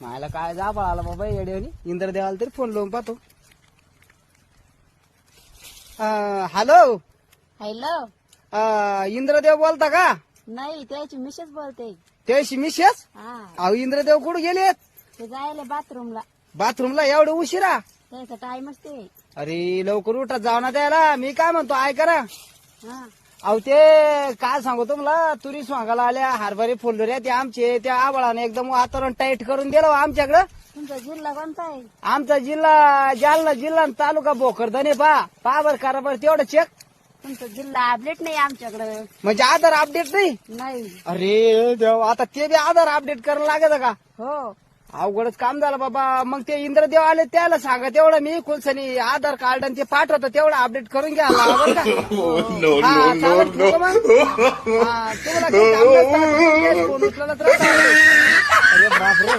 मला काय जा आला बाबा येड्यानी. इंद्रदेवाला तरी फोन लावून पाहतो. Hello, hello. इंद्रदेव बोलता का? नाही, त्याची मिसेस बोलते. त्याशी मिसेस? हा, अहो इंद्रदेव कुठे गेलेत? ते जायला बाथरूमला. बाथरूमला एवढं उशिरा? त्याचा टाइमच ते. अरे लवकर उठा, जाऊ ना द्यायला. मी काय म्हणतो ऐका ना. हा, अहो ते काय सांगू तुम्हाला, तुरी स्वांगाला आल्या, हरभरे फुलल्या, ते आमचे त्या आबळाने एकदम वातावरण टाईट करून दिलं आमच्याकडं. तुमचा जिल्हा कोणता आहे? आमचा जिल्हा जालना जिल्हा आणि तालुका भोकरदने. पा बर करा बरं तेवढं चेक. तुमचा जिल्हा अपडेट नाही आमच्याकडे. म्हणजे आधार अपडेट नाही? नाही. अरे देव, आता ते बी आधार अपडेट करायला लागत का? हो. अवघडच काम झालं बाबा. मग ते इंद्रदेव आले त्याला सांगा तेवढं मी कुलसनी आधार कार्ड आणि ते पाठवतो तेवढं अपडेट करून घ्या बरं का. हा, चालेल, ठेवू का मग? हा, तुम्हाला काही काम नसतं, फोन उचलला तर. अरे बापरे.